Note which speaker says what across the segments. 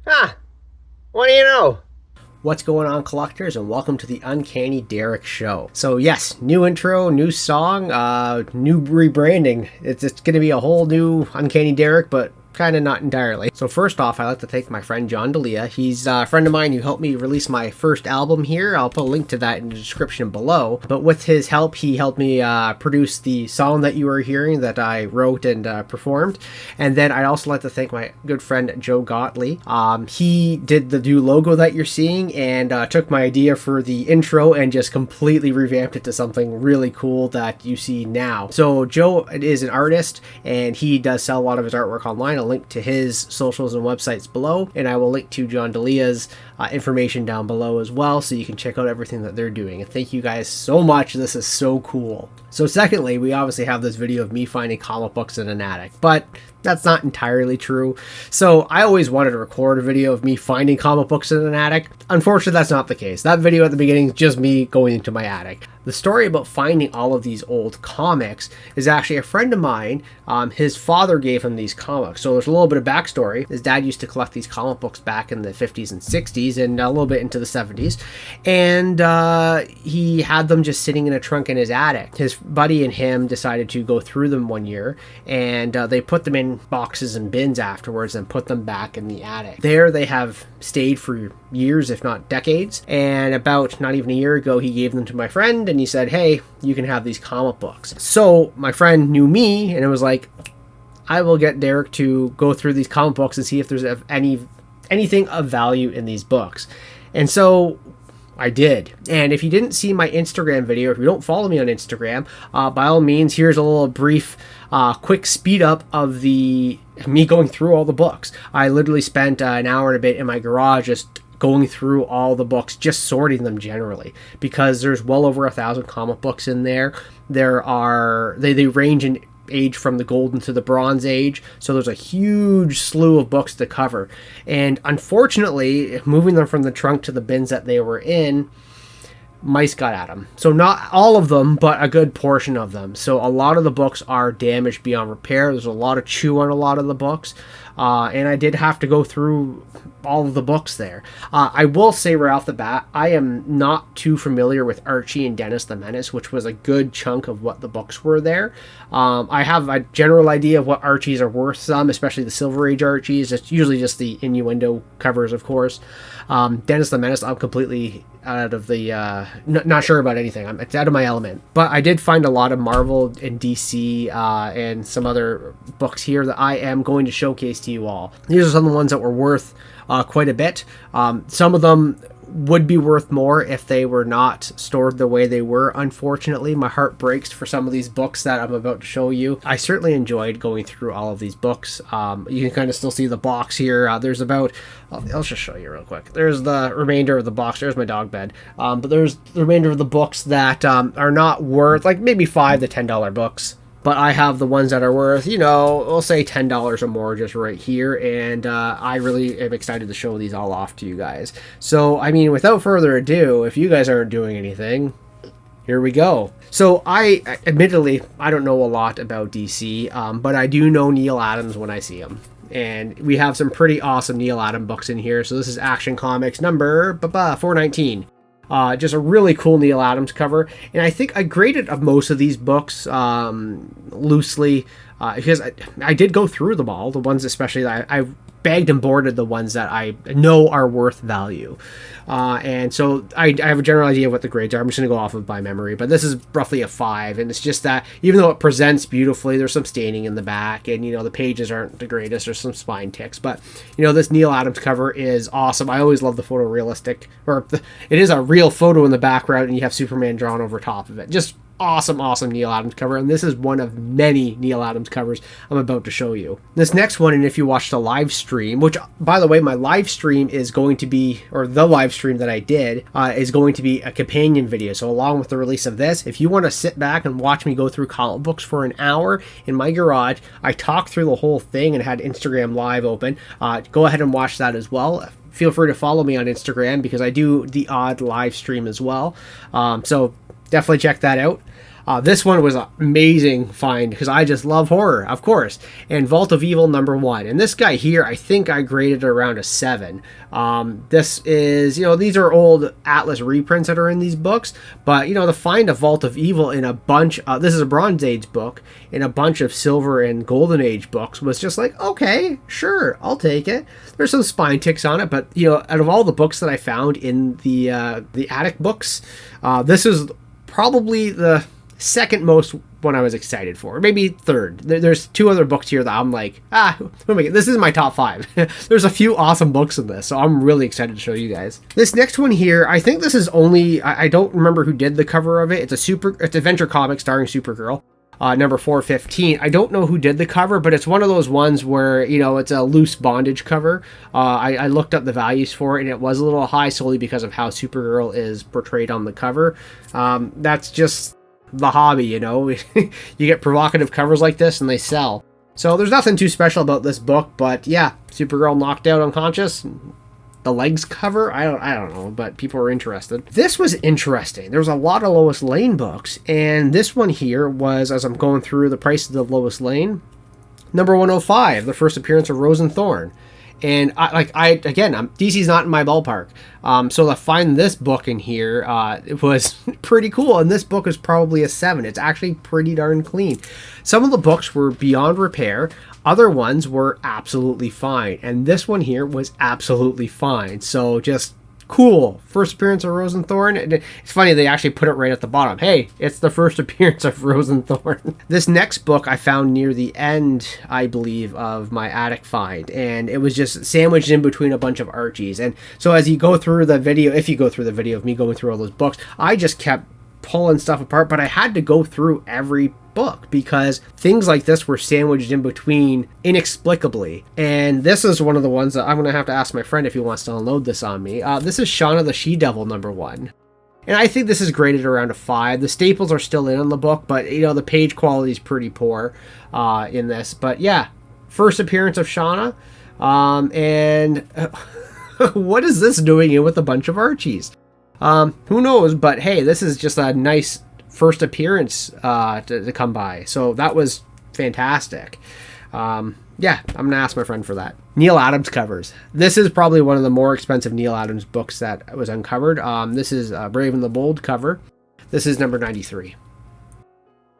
Speaker 1: Ah, what do you know? What's going on, collectors, and welcome to the Uncanny Derek Show. So yes, new intro, new song, new rebranding. It's going to be a whole new Uncanny Derek, but kind of not entirely. So first off, I'd like to thank my friend John Delia. He's a friend of mine who helped me release my first album here. I'll put a link to that in the description below. But with his help, he helped me produce the song that you are hearing that I wrote and performed. And then I'd also like to thank my good friend Joe Gottli. He did the new logo that you're seeing and took my idea for the intro and just completely revamped it to something really cool that you see now. So Joe is an artist and he does sell a lot of his artwork online. I'll link to his socials and websites below, and I will link to John Delia's information down below as well, so you can check out everything that they're doing. And thank you guys so much. This is so cool. So secondly, we obviously have this video of me finding comic books in an attic, but that's not entirely true. So I always wanted to record a video of me finding comic books in an attic. Unfortunately, that's not the case. That video at the beginning is just me going into my attic. The story about finding all of these old comics is actually a friend of mine. His father gave him these comics. So there's a little bit of backstory. His dad used to collect these comic books back in the 50s and 60s and a little bit into the 70s. And he had them just sitting in a trunk in his attic. His buddy and him decided to go through them one year, and they put them in boxes and bins afterwards and put them back in the attic. There they have stayed for years, if not decades. And about not even a year ago, he gave them to my friend and he said, hey, you can have these comic books. So my friend knew me and it was like, I will get Derek to go through these comic books and see if there's anything of value in these books. And so I did. And if you didn't see my Instagram video, if you don't follow me on Instagram, by all means, here's a little brief, quick speed up of me going through all the books. I literally spent an hour and a bit in my garage just going through all the books, just sorting them generally, because there's well over 1,000 comic books in there. They range in age from the golden to the bronze age, so there's a huge slew of books to cover. And unfortunately, moving them from the trunk to the bins that they were in, mice got at them. So not all of them, but a good portion of them. So a lot of the books are damaged beyond repair. There's a lot of chew on a lot of the books. And I did have to go through all of the books there. I will say right off the bat, I am not too familiar with Archie and Dennis the Menace, which was a good chunk of what the books were there. I have a general idea of what Archies are worth, some, especially the Silver Age Archies. It's usually just the innuendo covers, of course. Dennis the Menace, I'm completely out of the, not sure about anything. It's out of my element. But I did find a lot of Marvel and DC and some other books here that I am going to showcase to you all. These are some of the ones that were worth quite a bit. Some of them would be worth more if they were not stored the way they were. Unfortunately, my heart breaks for some of these books that I'm about to show you. I certainly enjoyed going through all of these books. You can kind of still see the box here. There's about, I'll just show you real quick. There's the remainder of the box. There's my dog bed. But there's the remainder of the books that are not worth, like maybe $5 to $10 books. But I have the ones that are worth, we'll say $10 or more just right here. And I really am excited to show these all off to you guys. So, I mean, without further ado, if you guys aren't doing anything, here we go. So admittedly, I don't know a lot about DC, but I do know Neil Adams when I see him. And we have some pretty awesome Neil Adams books in here. So this is Action Comics number 419. Just a really cool Neil Adams cover. And I think I graded most of these books loosely because I did go through them all, the ones especially that I bagged and boarded the ones that I know are worth value. And so I have a general idea of what the grades are. I'm just going to go off of by memory, but this is roughly a 5. And it's just that even though it presents beautifully, there's some staining in the back and, the pages aren't the greatest. There's some spine ticks, but this Neil Adams cover is awesome. I always love the photorealistic, it is a real photo in the background and you have Superman drawn over top of it. Just awesome Neil Adams cover, and this is one of many Neil Adams covers I'm about to show you. This next one, and if you watch the live stream, which by the way, my live stream is going to be, or the live stream that I did is going to be a companion video. So along with the release of this, if you want to sit back and watch me go through comic books for an hour in my garage, I talked through the whole thing and had Instagram Live open. Go ahead and watch that as well. Feel free to follow me on Instagram because I do the odd live stream as well. So definitely check that out. This one was an amazing find because I just love horror, of course. And Vault of Evil #1. And this guy here, I think I graded around a 7. This is, these are old Atlas reprints that are in these books. But, to find a Vault of Evil in a bunch, this is a Bronze Age book, in a bunch of Silver and Golden Age books was just like, okay, sure, I'll take it. There's some spine ticks on it, but, out of all the books that I found in the attic books, this is probably the second most one I was excited for, maybe third. There's 2 other books here that I'm like, this is my top 5. There's a few awesome books in this, so I'm really excited to show you guys. This next one here, I think this is only, I don't remember who did the cover of it. It's Adventure Comics starring Supergirl. Number 415. I don't know who did the cover, but it's one of those ones where, it's a loose bondage cover. I looked up the values for it, and it was a little high solely because of how Supergirl is portrayed on the cover. That's just the hobby, you get provocative covers like this and they sell. So there's nothing too special about this book, but yeah, Supergirl knocked out unconscious. The legs cover, I don't know, but people were interested. This was interesting. There was a lot of Lois Lane books, and this one here was, as I'm going through the prices of Lois Lane, number 105, the first appearance of Rose and Thorn. And DC's not in my ballpark. So to find this book in here, it was pretty cool. And this book is probably a 7. It's actually pretty darn clean. Some of the books were beyond repair. Other ones were absolutely fine. And this one here was absolutely fine. So just cool. First appearance of Rose and Thorn. It's funny, they actually put it right at the bottom. Hey, it's the first appearance of Rose and Thorn. This next book I found near the end, I believe, of my attic find. And it was just sandwiched in between a bunch of Archies. And so as you go through the video, if you go through the video of me going through all those books, I just kept pulling stuff apart, but I had to go through every book because things like this were sandwiched in between inexplicably. And this is one of the ones that I'm going to have to ask my friend if he wants to unload this on me. This is Shauna the She-Devil #1. And I think this is graded around a 5. The staples are still in on the book, but the page quality is pretty poor in this. But yeah, first appearance of Shauna. And what is this doing in with a bunch of Archies? Who knows, but hey, this is just a nice first appearance to come by. So that was fantastic. Yeah, I'm going to ask my friend for that. Neil Adams covers. This is probably one of the more expensive Neil Adams books that was uncovered. This is Brave and the Bold cover. This is number 93.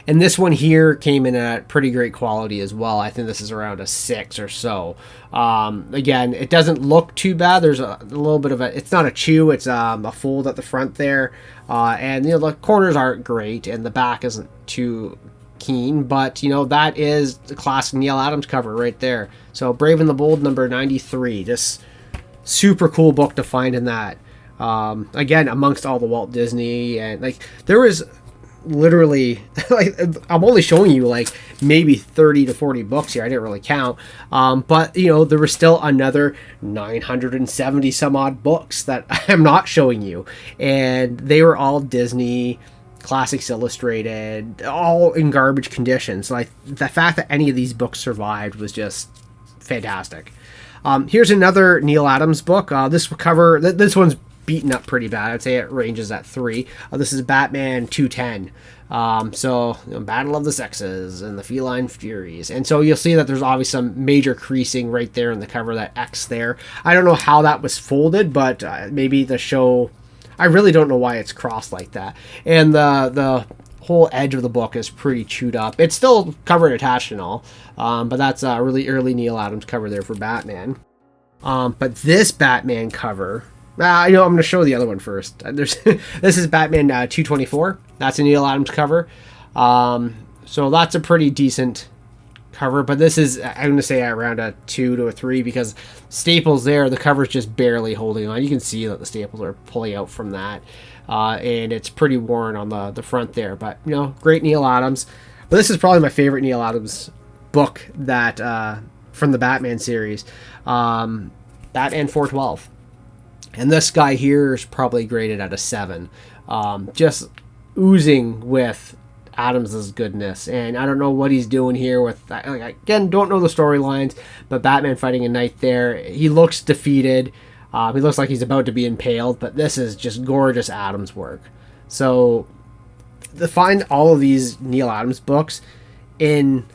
Speaker 1: And this one here came in at pretty great quality as well. I think this is around a 6 or so. Again, it doesn't look too bad. There's a little bit of it's not a chew, it's a fold at the front there. And the corners aren't great and the back isn't too keen, but that is the classic Neil Adams cover right there. So Brave and the Bold number 93. Just super cool book to find in that. Again, amongst all the Walt Disney, and there was literally I'm only showing you maybe 30 to 40 books here. I didn't really count, but there were still another 970 some odd books that I'm not showing you, and they were all Disney Classics Illustrated, all in garbage conditions. The fact that any of these books survived was just fantastic. Here's another Neil Adams book. This one's beaten up pretty bad. I'd say it ranges at 3. This is Batman 210. Battle of the Sexes and the Feline Furies. And so you'll see that there's obviously some major creasing right there in the cover, that X there. I don't know how that was folded, but maybe the show, I really don't know why it's crossed like that. And the whole edge of the book is pretty chewed up. It's still covered attached and all, but that's a really early Neil Adams cover there for Batman. But this Batman cover, I'm going to show the other one first. This is Batman 224. That's a Neil Adams cover. So that's a pretty decent cover, but this is, I'm going to say, around a 2 to a 3 because staples there, the cover's just barely holding on. You can see that the staples are pulling out from that, and it's pretty worn on the front there. But, great Neil Adams. But this is probably my favorite Neil Adams book that from the Batman series, Batman 412. And this guy here is probably graded at a 7. Just oozing with Adams's goodness. And I don't know what he's doing here with, again, don't know the storylines, but Batman fighting a knight there. He looks defeated. He looks like he's about to be impaled, but this is just gorgeous Adams work. So to find all of these Neil Adams books in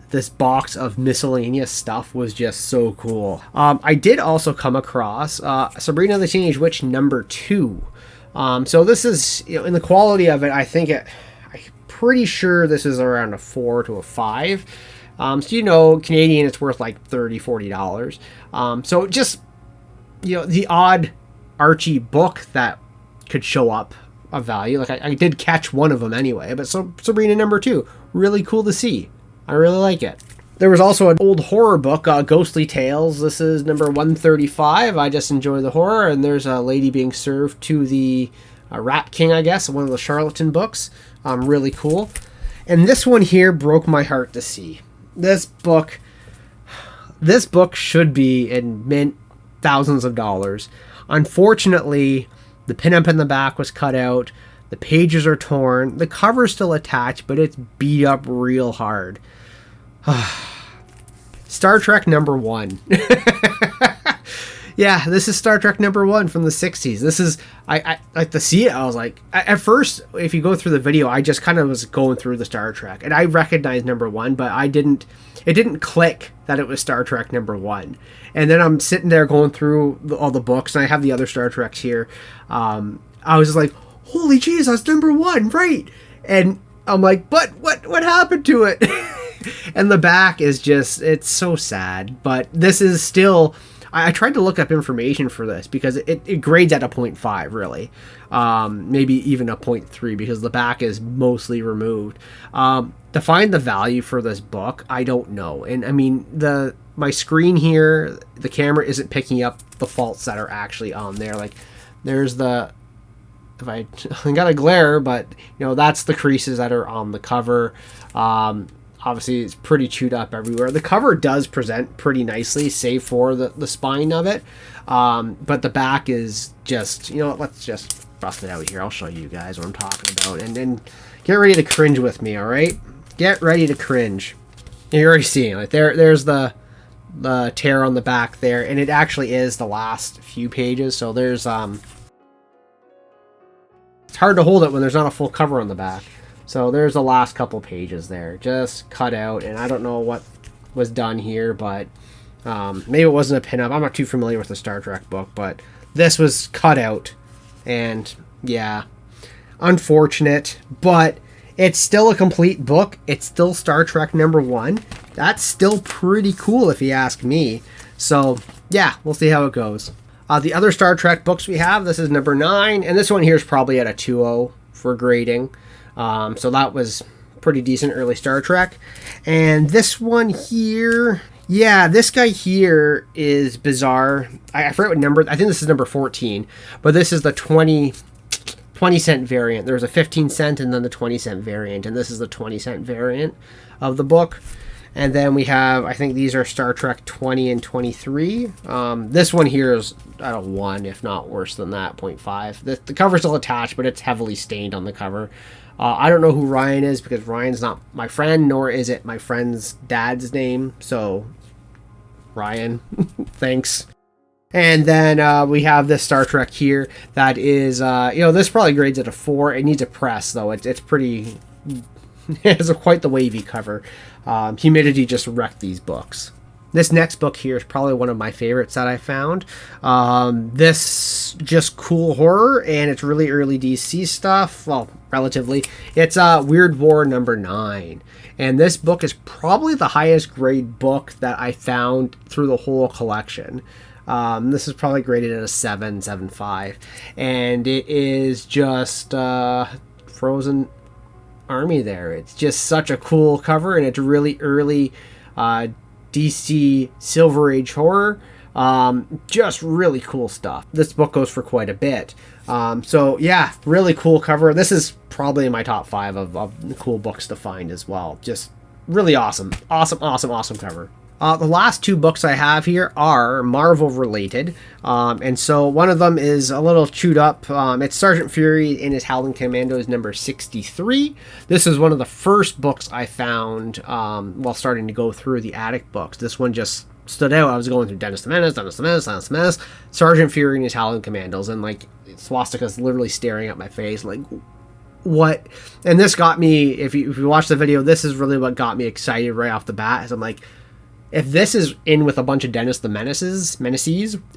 Speaker 1: this box of miscellaneous stuff was just so cool. I did also come across Sabrina the Teenage Witch #2. So this is, in the quality of it, I'm pretty sure this is around a 4 to a 5. So, Canadian, it's worth like $30, $40. So just, the odd Archie book that could show up of value. Like I did catch one of them anyway, but so Sabrina #2, really cool to see. I really like it. There was also an old horror book, Ghostly Tales. This is number 135. I just enjoy the horror, and there's a lady being served to the Rat King, I guess, one of the charlatan books. Really cool. And this one here broke my heart to see. This book should be in mint thousands of dollars. Unfortunately, the pinup in the back was cut out. The pages are torn. The cover's still attached, but it's beat up real hard. Star Trek #1. Yeah, this is Star Trek #1 from the 60s. This is, I like to see it. I was like, at first, if you go through the video, I just kind of was going through the Star Trek, and I recognized #1, but it didn't click that it was Star Trek #1. And then I'm sitting there going through all the books, and I have the other Star Treks here. I was just like, holy jeez, that's #1, right? And I'm like, but what happened to it? And the back is just, it's so sad. But this is still, I tried to look up information for this because it grades at a 0.5, really. Maybe even a 0.3 because the back is mostly removed. To find the value for this book, I don't know. And I mean, my screen here, the camera isn't picking up the faults that are actually on there. Like, there's I got a glare, but that's the creases that are on the cover. Obviously, it's pretty chewed up everywhere. The cover does present pretty nicely, save for the spine of it. But the back is just, let's just rough it out here. I'll show you guys what I'm talking about. And then get ready to cringe with me, all right? Get ready to cringe. You're already seeing it. There's the tear on the back there. And it actually is the last few pages. So there's... It's hard to hold it when there's not a full cover on the back. So there's the last couple pages there, just cut out, and I don't know what was done here, but maybe it wasn't a pinup. I'm not too familiar with the Star Trek book, but this was cut out, and yeah, unfortunate, but it's still a complete book. It's still Star Trek #1. That's still pretty cool if you ask me. So yeah, we'll see how it goes. The other Star Trek books we have, this is #9, and this one here is probably at a 2.0 for grading. So that was pretty decent early Star Trek. And this one here, yeah, this guy here is bizarre. I forget what number, I think this is number 14, but this is the 20-cent variant. There's a 15-cent and then the 20-cent variant, and this is the 20-cent variant of the book. And then we have, I think these are Star Trek 20 and 23. This one here is at a 1, if not worse than that, 0.5. The cover's still attached, but it's heavily stained on the cover. I don't know who Ryan is because Ryan's not my friend, nor is it my friend's dad's name. So, Ryan, thanks. And then we have this Star Trek here that is, this probably grades at a 4. It needs a press, though. It's pretty... It has quite the wavy cover. Humidity just wrecked these books. This next book here is probably one of my favorites that I found. This just cool horror, and it's really early DC stuff. Well, relatively. It's Weird War #9. And this book is probably the highest grade book that I found through the whole collection. This is probably graded at a 7.5. And it is just Frozen Army there. It's just such a cool cover, and it's really early DC Silver Age horror. Just really cool stuff. This book goes for quite a bit. So yeah, really cool cover. This is probably in my top 5 of cool books to find as well. Just really awesome. Awesome cover. The last 2 books I have here are Marvel related. And so one of them is a little chewed up. It's Sergeant Fury and his Howling Commandos number 63. This is one of the first books I found while starting to go through the attic books. This one just stood out. I was going through Dennis the Menace, Sergeant Fury and his Howling Commandos, and like swastika's literally staring at my face like, what, and this got me, if you watch the video, this is really what got me excited right off the bat, is I'm like, if this is in with a bunch of Dennis the Menaces,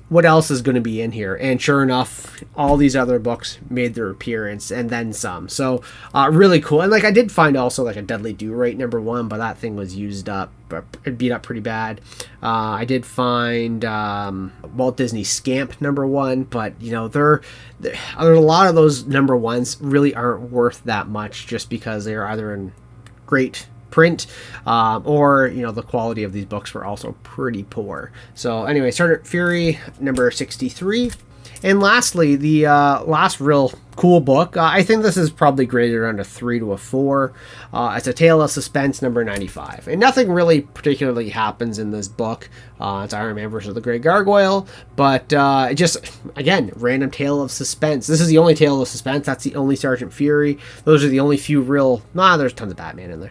Speaker 1: what else is going to be in here? And sure enough, all these other books made their appearance, and then some. So really cool. And like, I did find also like a Dudley Do-Right #1, but that thing was used up, it beat up pretty bad. I did find Walt Disney Scamp #1, but you know, there are a lot of those #1s really aren't worth that much, just because they are either in great print, or you know, the quality of these books were also pretty poor. So anyway, Sergeant Fury #63, and lastly, the last real cool book. I think this is probably graded around a 3 to a 4. It's A Tale of Suspense #95, and nothing really particularly happens in this book. It's Iron Man versus the Great Gargoyle, but just again, random tale of suspense. This is the only tale of suspense. That's the only Sergeant Fury. Those are the only few real. There's tons of Batman in there.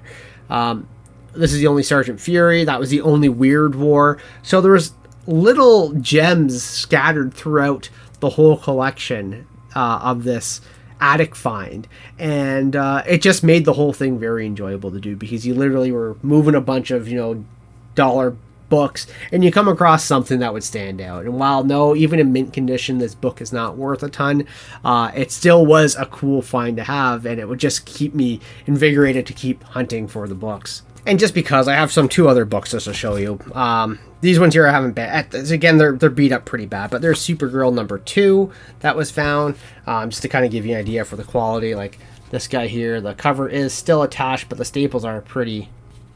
Speaker 1: This is the only Sergeant Fury. That was the only Weird War. So there's little gems scattered throughout the whole collection of this attic find, and it just made the whole thing very enjoyable to do, because you literally were moving a bunch of, you know, dollar books, and you come across something that would stand out. And while no, even in mint condition, this book is not worth a ton, it still was a cool find to have, and it would just keep me invigorated to keep hunting for the books. And just because I have two other books just to show you. These ones here I haven't been, again, they're beat up pretty bad, but there's Supergirl #2 that was found, just to kind of give you an idea for the quality. Like this guy here, the cover is still attached, but the staples are the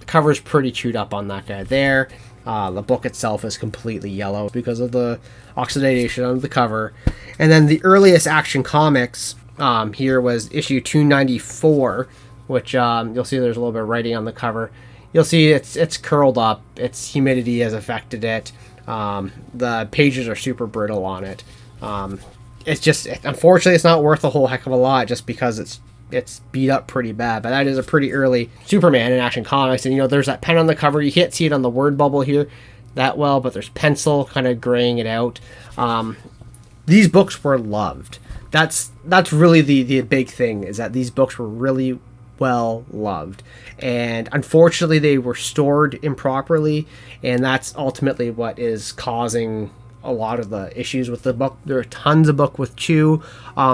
Speaker 1: cover's pretty chewed up on that guy there. The book itself is completely yellow because of the oxidation on the cover. And then the earliest Action Comics here was issue 294, which you'll see there's a little bit of writing on the cover. You'll see it's curled up. Its humidity has affected it. The pages are super brittle on it. It's just, unfortunately, it's not worth a whole heck of a lot, just because it's beat up pretty bad. But that is a pretty early Superman in Action Comics. And you know, there's that pen on the cover. You can't see it on the word bubble here that well, but there's pencil kind of graying it out. These books were loved. That's really the big thing, is that these books were really well loved, and unfortunately they were stored improperly, and that's ultimately what is causing a lot of the issues with the book. There are tons of book with chew.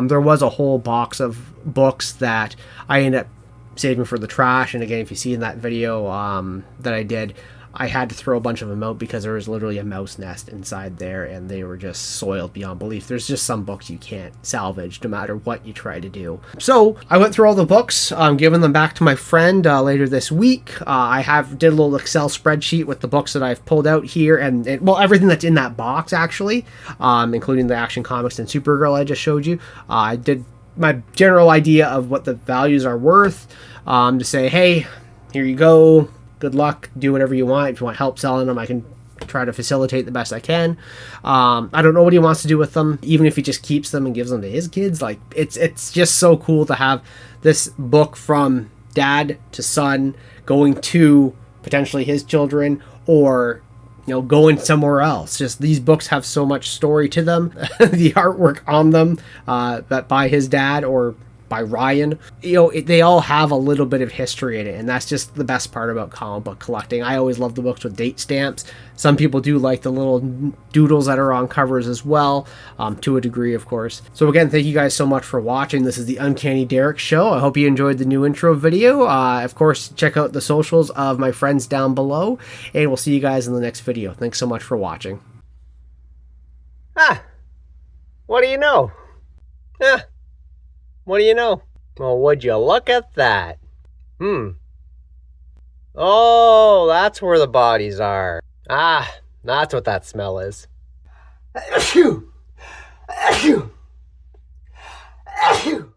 Speaker 1: There was a whole box of books that I ended up saving for the trash, and again, if you see in that video that I did, I had to throw a bunch of them out because there was literally a mouse nest inside there, and they were just soiled beyond belief. There's just some books you can't salvage no matter what you try to do. So I went through all the books, giving them back to my friend later this week. I did a little Excel spreadsheet with the books that I've pulled out here, and well, everything that's in that box actually, including the Action Comics and Supergirl I just showed you. I did my general idea of what the values are worth, to say, hey, here you go. Good luck. Do whatever you want. If you want help selling them, I can try to facilitate the best I can. I don't know what he wants to do with them, even if he just keeps them and gives them to his kids. Like, it's just so cool to have this book from dad to son going to potentially his children, or you know, going somewhere else. Just these books have so much story to them. The artwork on them, that by his dad or by Ryan, you know, they all have a little bit of history in it, and that's just the best part about comic book collecting. I always love the books with date stamps. Some people do like the little doodles that are on covers as well, to a degree, of course. So again, thank you guys so much for watching. This is the Uncanny Derek Show. I hope you enjoyed the new intro video. Of course, check out the socials of my friends down below, and we'll see you guys in the next video. Thanks so much for watching. What do you know? What do you know? Well, would you look at that? Oh, that's where the bodies are. That's what that smell is. Achoo! Achoo! Achoo!